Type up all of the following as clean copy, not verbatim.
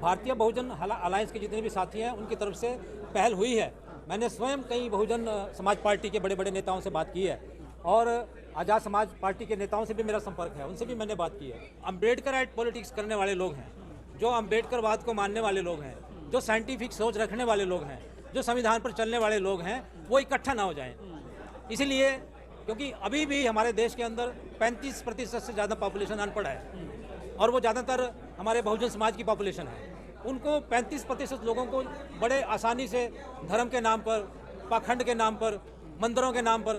भारतीय बहुजन अलायंस के जितने भी साथी हैं उनकी तरफ से पहल हुई है। मैंने स्वयं कई बहुजन समाज पार्टी के बड़े बड़े नेताओं से बात की है और आज़ाद समाज पार्टी के नेताओं से भी मेरा संपर्क है, उनसे भी मैंने बात की है। अम्बेडकराइट पॉलिटिक्स करने वाले लोग हैं, जो अम्बेडकरवाद को मानने वाले लोग हैं, जो साइंटिफिक सोच रखने वाले लोग हैं, जो संविधान पर चलने वाले लोग हैं, वो इकट्ठा ना हो जाएं। इसीलिए क्योंकि अभी भी हमारे देश के अंदर 35% से ज़्यादा पॉपुलेशन अनपढ़ है और वो ज़्यादातर हमारे बहुजन समाज की पॉपुलेशन है। उनको 35% लोगों को बड़े आसानी से धर्म के नाम पर, पाखंड के नाम पर, मंदिरों के नाम पर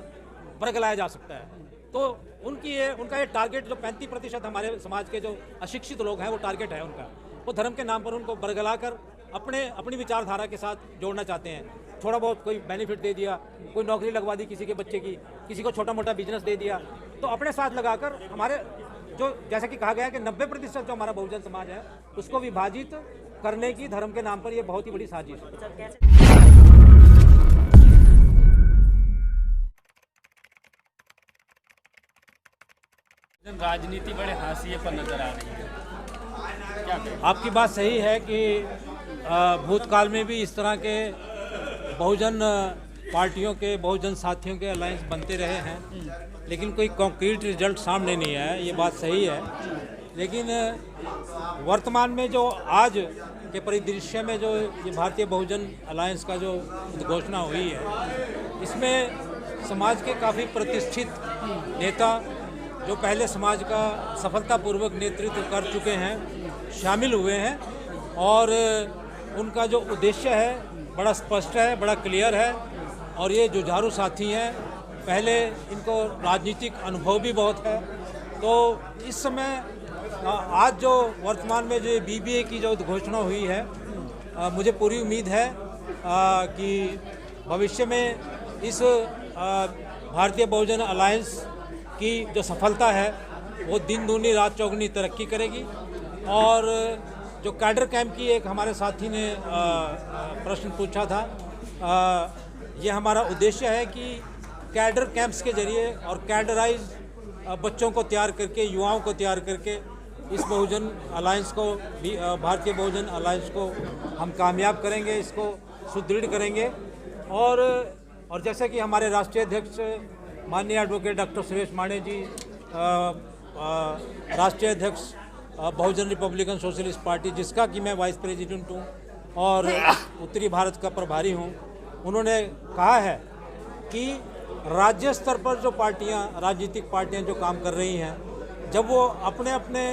बरगलाया जा सकता है। तो उनका ये टारगेट जो 35% हमारे समाज के जो अशिक्षित लोग हैं वो टारगेट है उनका, वो धर्म के नाम पर उनको बरगला कर अपनी विचारधारा के साथ जोड़ना चाहते हैं। थोड़ा बहुत कोई बेनिफिट दे दिया, कोई नौकरी लगवा दी किसी के बच्चे की, किसी को छोटा मोटा बिजनेस दे दिया, तो अपने साथ लगाकर हमारे जो जैसा कि कहा गया है कि 90% जो हमारा बहुजन समाज है उसको विभाजित करने की धर्म के नाम पर ये बहुत ही बड़ी साजिश है। राजनीति बड़े हाशिए पर नजर आ रही है, क्या कहें? आपकी बात सही है कि भूतकाल में भी इस तरह के बहुजन पार्टियों के, बहुजन साथियों के अलायंस बनते रहे हैं, लेकिन कोई कॉन्क्रीट रिजल्ट सामने नहीं आया, ये बात सही है। लेकिन वर्तमान में जो आज के परिदृश्य में जो ये भारतीय बहुजन अलायंस का जो घोषणा हुई है, इसमें समाज के काफ़ी प्रतिष्ठित नेता जो पहले समाज का सफलतापूर्वक नेतृत्व कर चुके हैं शामिल हुए हैं और उनका जो उद्देश्य है बड़ा स्पष्ट है, बड़ा क्लियर है। और ये जुझारू साथी हैं, पहले इनको राजनीतिक अनुभव भी बहुत है। तो इस समय आज जो वर्तमान में जो बीबीए की जो घोषणा हुई है, मुझे पूरी उम्मीद है कि भविष्य में इस भारतीय बहुजन अलायंस की जो सफलता है वो दिन दूनी रात चौगुनी तरक्की करेगी। और जो कैडर कैंप की एक हमारे साथी ने प्रश्न पूछा था, ये हमारा उद्देश्य है कि कैडर कैंप्स के जरिए और कैडराइज बच्चों को तैयार करके, युवाओं को तैयार करके इस बहुजन अलायंस को भी, भारतीय बहुजन अलायंस को हम कामयाब करेंगे, इसको सुदृढ़ करेंगे। और जैसे कि हमारे राष्ट्रीय अध्यक्ष माननीय एडवोकेट डॉक्टर सुरेश माने जी, राष्ट्रीय अध्यक्ष बहुजन रिपब्लिकन सोशलिस्ट पार्टी, जिसका कि मैं वाइस प्रेसिडेंट हूँ और उत्तरी भारत का प्रभारी हूँ, उन्होंने कहा है कि राज्य स्तर पर जो पार्टियाँ, राजनीतिक पार्टियाँ जो काम कर रही हैं, जब वो अपने अपने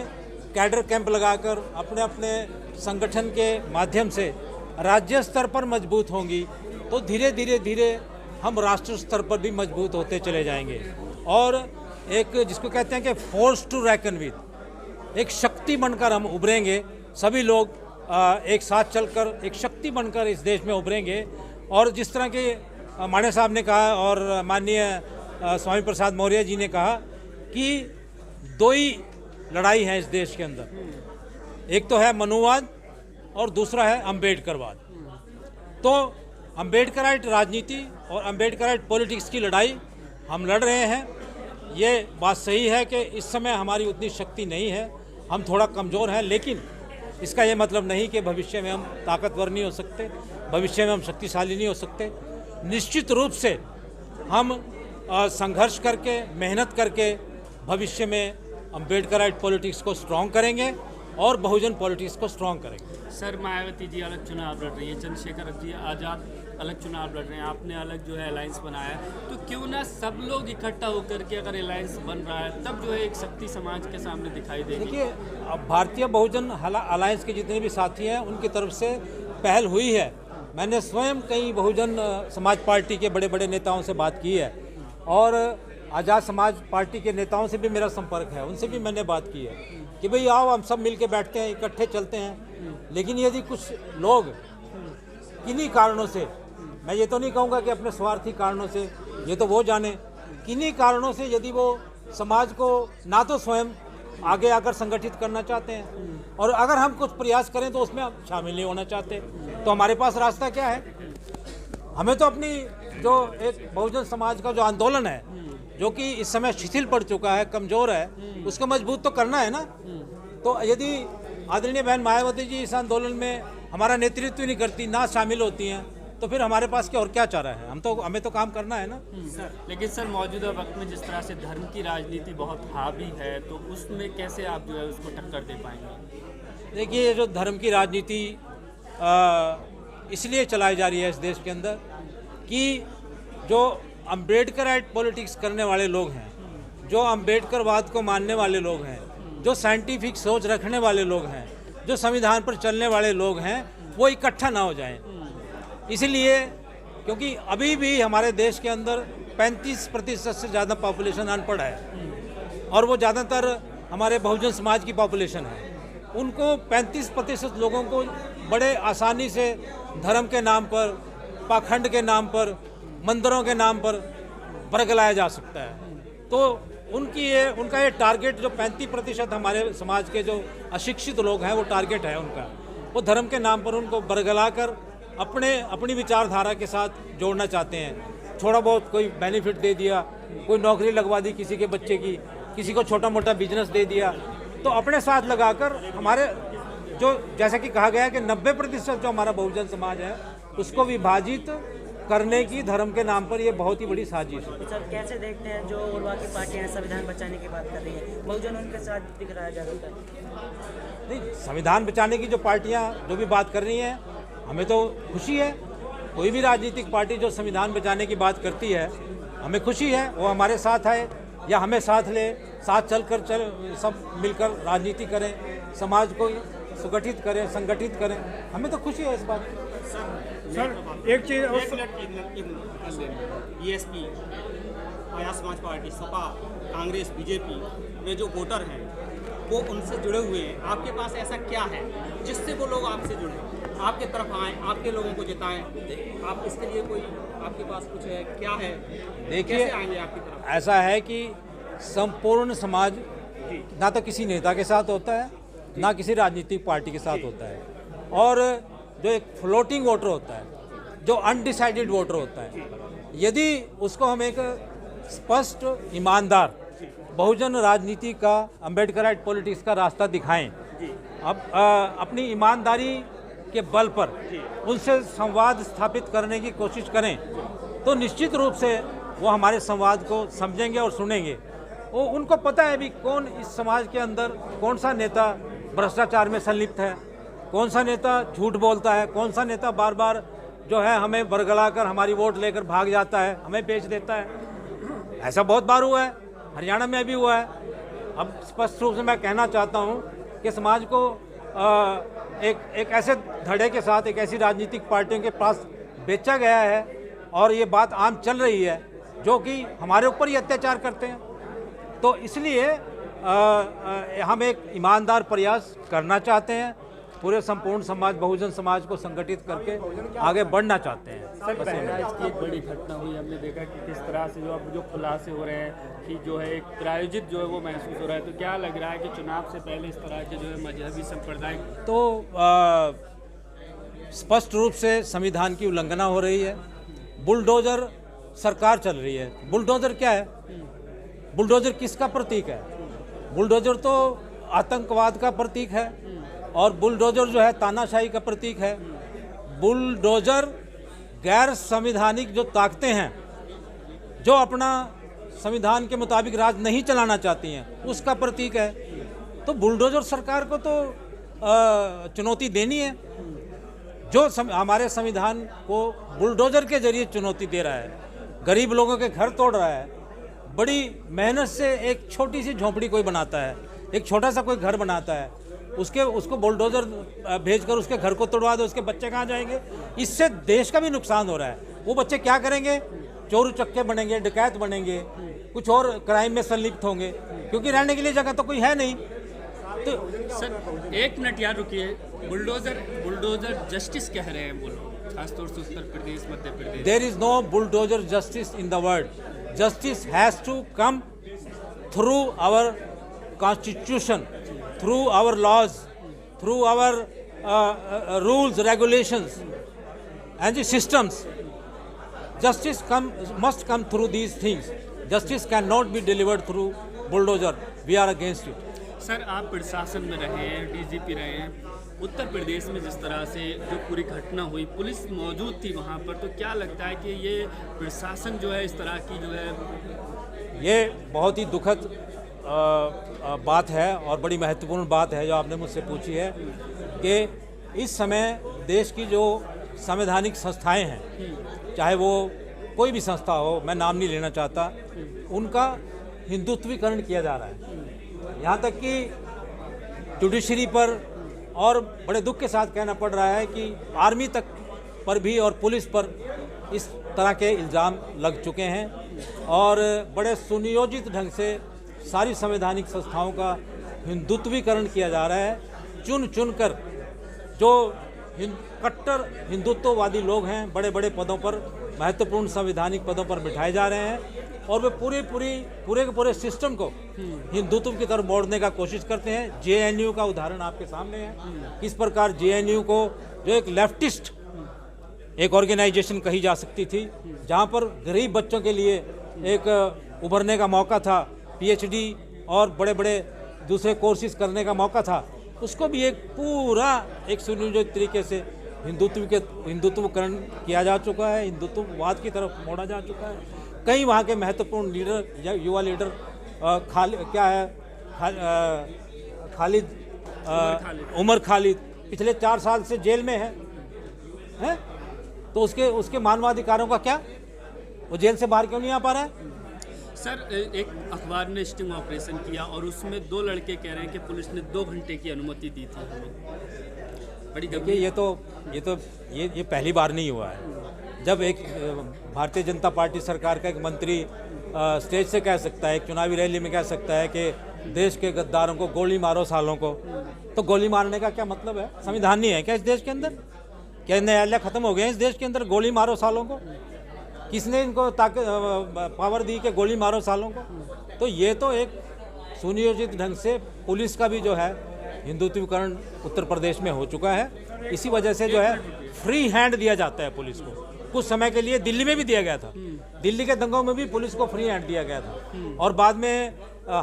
कैडर कैंप लगाकर अपने अपने संगठन के माध्यम से राज्य स्तर पर मजबूत होंगी तो धीरे धीरे हम राष्ट्र स्तर पर भी मजबूत होते चले जाएंगे। और एक जिसको कहते हैं कि फोर्स टू रैकन विद, एक शक्ति बनकर हम उभरेंगे, सभी लोग एक साथ चलकर एक शक्ति बनकर इस देश में उभरेंगे। और जिस तरह के माने साहब ने कहा और माननीय स्वामी प्रसाद मौर्य जी ने कहा कि दो ही लड़ाई है इस देश के अंदर, एक तो है मनुवाद और दूसरा है अम्बेडकरवाद। तो अम्बेडकराइट राजनीति और अम्बेडकराइट पॉलिटिक्स की लड़ाई हम लड़ रहे हैं। ये बात सही है कि इस समय हमारी उतनी शक्ति नहीं है, हम थोड़ा कमज़ोर हैं, लेकिन इसका ये मतलब नहीं कि भविष्य में हम ताकतवर नहीं हो सकते, भविष्य में हम शक्तिशाली नहीं हो सकते। निश्चित रूप से हम संघर्ष करके, मेहनत करके भविष्य में अम्बेडकराइट पॉलिटिक्स को स्ट्रॉन्ग करेंगे और बहुजन पॉलिटिक्स को स्ट्रॉन्ग करेंगे। सर, मायावती जी अलग चुनाव लड़ रही है, चंद्रशेखर जी आज़ाद अलग चुनाव लड़ रहे हैं, आपने अलग जो है अलायंस बनाया, तो क्यों ना सब लोग इकट्ठा होकर के अगर अलायंस बन रहा है तब जो है एक शक्ति समाज के सामने दिखाई देगी। देखिए, भारतीय बहुजन अलायंस के जितने भी साथी हैं उनकी तरफ से पहल हुई है। मैंने स्वयं कई बहुजन समाज पार्टी के बड़े बड़े नेताओं से बात की है और आज़ाद समाज पार्टी के नेताओं से भी मेरा संपर्क है, उनसे भी मैंने बात की है कि भाई आओ हम सब मिल के बैठते हैं, इकट्ठे चलते हैं। लेकिन यदि कुछ लोग किन्हीं कारणों से, मैं ये तो नहीं कहूँगा कि अपने स्वार्थी कारणों से, ये तो वो जाने, किन्हीं कारणों से यदि वो समाज को ना तो स्वयं आगे आकर संगठित करना चाहते हैं और अगर हम कुछ प्रयास करें तो उसमें हम शामिल नहीं होना चाहते, तो हमारे पास रास्ता क्या है? हमें तो अपनी जो एक बहुजन समाज का जो आंदोलन है, जो कि इस समय शिथिल पड़ चुका है, कमज़ोर है, उसको मजबूत तो करना है ना। तो यदि आदरणीय बहन मायावती जी इस आंदोलन में हमारा नेतृत्व नहीं करती, ना शामिल होती हैं, तो फिर हमारे पास क्या और क्या चारा है? हमें तो काम करना है ना। लेकिन सर मौजूदा वक्त में जिस तरह से धर्म की राजनीति बहुत हावी है, तो उसमें कैसे आप जो है उसको टक्कर दे पाएंगे? देखिए, ये जो धर्म की राजनीति इसलिए चलाई जा रही है इस देश के अंदर कि जो अम्बेडकराइट पॉलिटिक्स करने वाले लोग हैं, जो अम्बेडकरवाद को मानने वाले लोग हैं, जो साइंटिफिक सोच रखने वाले लोग हैं, जो संविधान पर चलने वाले लोग हैं, वो इकट्ठा ना हो जाएं। इसलिए क्योंकि अभी भी हमारे देश के अंदर 35% से ज़्यादा पॉपुलेशन अनपढ़ है और वो ज़्यादातर हमारे बहुजन समाज की पॉपुलेशन है। उनको 35% लोगों को बड़े आसानी से धर्म के नाम पर, पाखंड के नाम पर, मंदिरों के नाम पर बरगलाया जा सकता है। तो उनका ये टारगेट जो 35% हमारे समाज के जो अशिक्षित लोग हैं, वो टारगेट है उनका। वो धर्म के नाम पर उनको बरगला कर अपनी विचारधारा के साथ जोड़ना चाहते हैं। थोड़ा बहुत कोई बेनिफिट दे दिया, कोई नौकरी लगवा दी किसी के बच्चे की, किसी को छोटा मोटा बिजनेस दे दिया, तो अपने साथ लगाकर हमारे जो जैसा कि कहा गया है कि 90% जो हमारा बहुजन समाज है उसको विभाजित करने की धर्म के नाम पर ये बहुत ही बड़ी साजिश है। तो सर कैसे देखते हैं जो और बाकी पार्टियां संविधान बचाने की बात कर रही हैं, बहुजन उनके साथ दिखाया जा रहा है? नहीं, संविधान बचाने की जो पार्टियां जो भी बात कर रही हैं, हमें तो खुशी है। कोई भी राजनीतिक पार्टी जो संविधान बचाने की बात करती है, हमें खुशी है, वो हमारे साथ है या हमें साथ ले, साथ चल सब मिलकर राजनीति करें, समाज को सुगठित करें, संगठित करें, हमें तो खुशी है इस बात की। सर एक चीज़ BSP, Arya Samaj party, Sapa, Congress, BJP में जो वोटर हैं वो उनसे जुड़े हुए हैं। आपके पास ऐसा क्या है जिससे वो लोग आपसे जुड़े, आपके तरफ आएँ, आपके लोगों को जिताएं? आप इसके लिए कोई आपके पास कुछ है, क्या है? देखिए, कैसे आएंगे आपकी तरफ? ऐसा है कि संपूर्ण समाज ना तो किसी नेता के साथ होता है, ना किसी राजनीतिक पार्टी के साथ होता है, और जो एक फ्लोटिंग वोटर होता है, जो अनडिसाइडेड वोटर होता है, यदि उसको हम एक स्पष्ट, ईमानदार बहुजन राजनीति का, अम्बेडकराइट पॉलिटिक्स का रास्ता दिखाएं, अब अपनी ईमानदारी के बल पर उनसे संवाद स्थापित करने की कोशिश करें, तो निश्चित रूप से वो हमारे संवाद को समझेंगे और सुनेंगे। वो उनको पता है भी कौन इस समाज के अंदर, कौन सा नेता भ्रष्टाचार में संलिप्त है, कौन सा नेता झूठ बोलता है, कौन सा नेता बार बार जो है हमें बरगला कर हमारी वोट लेकर भाग जाता है, हमें बेच देता है। ऐसा बहुत बार हुआ है, हरियाणा में भी हुआ है। अब स्पष्ट रूप से मैं कहना चाहता हूँ कि समाज को एक ऐसे धड़े के साथ, एक ऐसी राजनीतिक पार्टियों के पास बेचा गया है, और ये बात आम चल रही है, जो कि हमारे ऊपर ही अत्याचार करते हैं। तो इसलिए हम एक ईमानदार प्रयास करना चाहते हैं, पूरे संपूर्ण समाज, बहुजन समाज को संगठित करके आगे बढ़ना चाहते हैं। सर बहराइच की एक बड़ी घटना हुई, हमने देखा कि किस तरह से जो अब जो खुलासे हो रहे हैं कि जो है एक प्रायोजित जो है वो महसूस हो रहा है, तो क्या लग रहा है कि चुनाव से पहले इस तरह के जो है मजहबी सांप्रदायिक, तो स्पष्ट रूप से संविधान की उल्लंघना हो रही है। बुलडोजर सरकार चल रही है। बुलडोजर क्या है? बुलडोजर किसका प्रतीक है? बुलडोजर तो आतंकवाद का प्रतीक है, और बुलडोजर जो है तानाशाही का प्रतीक है। बुलडोजर गैर संविधानिक जो ताकतें हैं, जो अपना संविधान के मुताबिक राज नहीं चलाना चाहती हैं, उसका प्रतीक है। तो बुलडोजर सरकार को तो चुनौती देनी है, जो हमारे संविधान को बुलडोजर के जरिए चुनौती दे रहा है, गरीब लोगों के घर तोड़ रहा है। बड़ी मेहनत से एक छोटी सी झोंपड़ी कोई बनाता है, एक छोटा सा कोई घर बनाता है, उसको बुलडोजर भेजकर उसके घर को तोड़वा दो, उसके बच्चे कहाँ जाएंगे? इससे देश का भी नुकसान हो रहा है। वो बच्चे क्या करेंगे? चोर उचक्के बनेंगे, डकैत बनेंगे, कुछ और क्राइम में संलिप्त होंगे, क्योंकि रहने के लिए जगह तो कोई है नहीं। तो सर एक मिनट यार रुकिए, बुलडोजर जस्टिस कह रहे हैं वो लोग, खासतौर से Uttar Pradesh, Madhya Pradesh. There is no bulldozer justice in the world. Justice has to come through our constitution, through our laws, through our rules, regulations and the systems. Justice must come through these things. Justice cannot be delivered through bulldozer. We are against it. Sir आप प्रशासन में रहे हैं, DGP रहे हैं, उत्तर प्रदेश में जिस तरह से जो पूरी घटना हुई पुलिस मौजूद थी वहाँ पर, तो क्या लगता है कि ये प्रशासन जो है इस तरह की जो है? ये बहुत ही दुखद बात है और बड़ी महत्वपूर्ण बात है जो आपने मुझसे पूछी है कि इस समय देश की जो संवैधानिक संस्थाएं हैं, चाहे वो कोई भी संस्था हो, मैं नाम नहीं लेना चाहता, उनका हिंदुत्वीकरण किया जा रहा है। यहाँ तक कि जुडिशरी पर, और बड़े दुख के साथ कहना पड़ रहा है कि आर्मी तक पर भी और पुलिस पर इस तरह के इल्ज़ाम लग चुके हैं और बड़े सुनियोजित ढंग से सारी संवैधानिक संस्थाओं का हिंदुत्वीकरण किया जा रहा है। चुन चुन कर जो कट्टर हिंदुत्ववादी लोग हैं बड़े बड़े पदों पर, महत्वपूर्ण संवैधानिक पदों पर बिठाए जा रहे हैं और वे पूरे के पूरे सिस्टम को हिंदुत्व की तरफ मोड़ने का कोशिश करते हैं। जेएनयू का उदाहरण आपके सामने है, किस प्रकार जेएनयू को जो एक लेफ्टिस्ट एक ऑर्गेनाइजेशन कही जा सकती थी, जहां पर गरीब बच्चों के लिए एक उभरने का मौका था, पीएचडी और बड़े बड़े दूसरे कोर्सेज करने का मौका था, उसको भी एक पूरा एक सुनियोजित तरीके से हिंदुत्वकरण किया जा चुका है, हिंदुत्ववाद की तरफ मोड़ा जा चुका है। कई वहाँ के महत्वपूर्ण लीडर या युवा लीडर उमर खालिद पिछले 4 साल से जेल में है? तो उसके मानवाधिकारों का क्या? वो जेल से बाहर क्यों नहीं आ पा रहा है? सर एक अखबार ने स्टिंग ऑपरेशन किया और उसमें 2 लड़के कह रहे हैं कि पुलिस ने 2 घंटे की अनुमति दी थी हमें। बड़ी देखिए, ये पहली बार नहीं हुआ है। जब एक भारतीय जनता पार्टी सरकार का एक मंत्री स्टेज से कह सकता है, एक चुनावी रैली में कह सकता है कि देश के गद्दारों को गोली मारो सालों को, तो गोली मारने का क्या मतलब है? संविधान नहीं है क्या इस देश के अंदर? क्या न्यायालय खत्म हो गए हैं इस देश के अंदर? गोली मारो सालों को किसने इनको पावर दी कि गोली मारो सालों को? तो ये तो एक सुनियोजित ढंग से पुलिस का भी जो है हिंदुत्वीकरण उत्तर प्रदेश में हो चुका है। इसी वजह से जो है फ्री हैंड दिया जाता है पुलिस को। कुछ समय के लिए दिल्ली में भी दिया गया था, दिल्ली के दंगों में भी पुलिस को फ्री हैंड दिया गया था और बाद में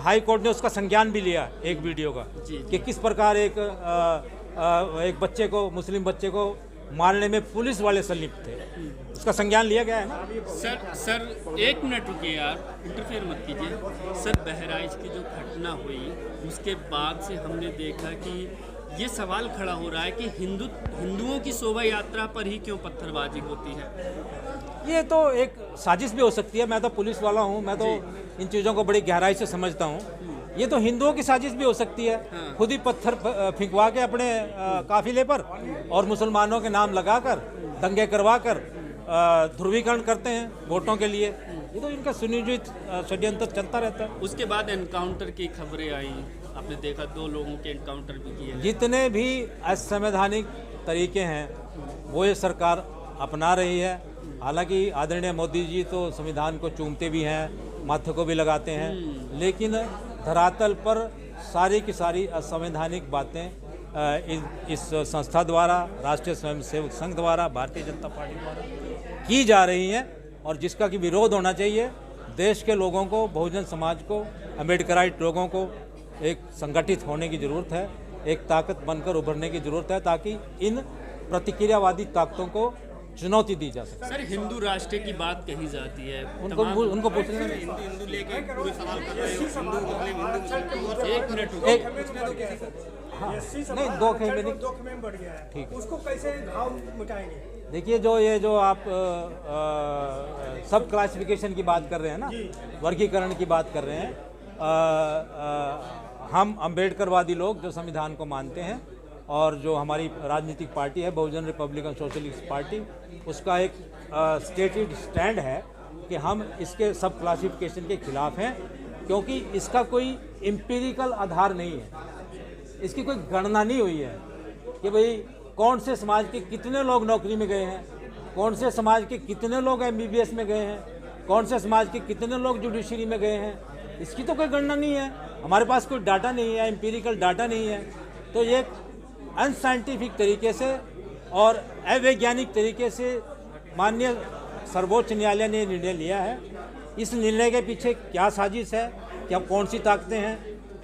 हाई कोर्ट ने उसका संज्ञान भी लिया एक वीडियो का कि किस प्रकार एक बच्चे को, मुस्लिम बच्चे को मारने में पुलिस वाले संलिप्त थे, उसका संज्ञान लिया गया है ना। सर 1 मिनट रुकिए यार, इंटरफेयर मत कीजिए। सर बहराइच की जो घटना हुई उसके बाद से हमने देखा कि ये सवाल खड़ा हो रहा है कि हिंदुओं की शोभा यात्रा पर ही क्यों पत्थरबाजी होती है? ये तो एक साजिश भी हो सकती है। मैं तो पुलिस वाला हूँ, मैं तो इन चीज़ों को बड़ी गहराई से समझता हूँ। ये तो हिंदुओं की साजिश भी हो सकती है। हाँ। खुद ही पत्थर फिंकवा के अपने काफिले पर और मुसलमानों के नाम लगाकर दंगे करवा कर ध्रुवीकरण करते हैं वोटों के लिए। ये तो इनका सुनियोजित षड्यंत्र चलता रहता है। उसके बाद एनकाउंटर की खबरें आई, आपने देखा 2 लोगों के एनकाउंटर भी किए। जितने भी असंवैधानिक तरीके हैं वो ये सरकार अपना रही है। हालांकि आदरणीय मोदी जी तो संविधान को चूमते भी हैं, माथे को भी लगाते हैं, लेकिन धरातल पर सारी की सारी असंवैधानिक बातें इस संस्था द्वारा, राष्ट्रीय स्वयंसेवक संघ द्वारा, भारतीय जनता पार्टी द्वारा की जा रही हैं और जिसका कि विरोध होना चाहिए। देश के लोगों को, बहुजन समाज को, अम्बेडकराइट लोगों को एक संगठित होने की ज़रूरत है, एक ताकत बनकर उभरने की ज़रूरत है ताकि इन प्रतिक्रियावादी ताकतों को चुनौती दी जा सके। सर हिंदू राष्ट्र की बात कही जाती है, उनको पूछने में हिंदू लेके पूरे सवाल कर रहे हो, हिंदू मुस्लिम। 1 मिनट नहीं, 2 खेमे बढ़ गया है, ठीक है, उसको कैसे घाव मिटाएंगे? देखिए, जो आप सब क्लासिफिकेशन की बात कर रहे हैं ना, वर्गीकरण की बात कर रहे हैं, हम अम्बेडकरवादी लोग जो संविधान को मानते हैं और जो हमारी राजनीतिक पार्टी है बहुजन रिपब्लिकन सोशलिस्ट पार्टी, उसका एक स्टेटेड स्टैंड है कि हम इसके सब क्लासिफिकेशन के खिलाफ हैं, क्योंकि इसका कोई एम्पिरिकल आधार नहीं है, इसकी कोई गणना नहीं हुई है कि भाई कौन से समाज के कितने लोग नौकरी में गए हैं, कौन से समाज के कितने लोग MBBS में गए हैं, कौन से समाज के कितने लोग जुडिशरी में गए हैं, इसकी तो कोई गणना नहीं है। हमारे पास कोई डाटा नहीं है, एम्पिरिकल डाटा नहीं है। तो ये अनसाइंटिफिक तरीके से और अवैज्ञानिक तरीके से माननीय सर्वोच्च न्यायालय ने निर्णय लिया है। इस निर्णय के पीछे क्या साजिश है, क्या कौन सी ताकतें हैं,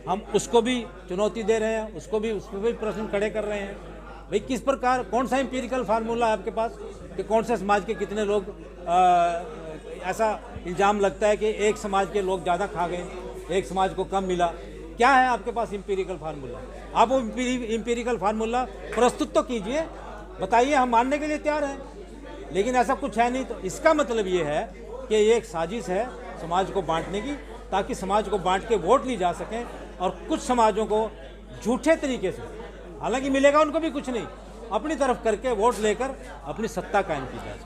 हम उसको भी चुनौती दे रहे हैं, उसको भी उस पर भी प्रश्न खड़े कर रहे हैं। भाई किस प्रकार, कौन सा एम्पिरिकल फार्मूला है आपके पास कि कौन से समाज के कितने लोग, ऐसा इल्ज़ाम लगता है कि एक समाज के लोग ज़्यादा खा गए, एक समाज को कम मिला। क्या है आपके पास एम्पिरिकल फार्मूला? आप वो एम्पिरिकल फार्मूला प्रस्तुत तो कीजिए, बताइए, हम मानने के लिए तैयार हैं, लेकिन ऐसा कुछ है नहीं। तो इसका मतलब ये है कि ये एक साजिश है समाज को बांटने की, ताकि समाज को बांट के वोट ली जा सकें और कुछ समाजों को झूठे तरीके से, हालांकि मिलेगा उनको भी कुछ नहीं, अपनी तरफ करके वोट लेकर अपनी सत्ता कायम की जा सके।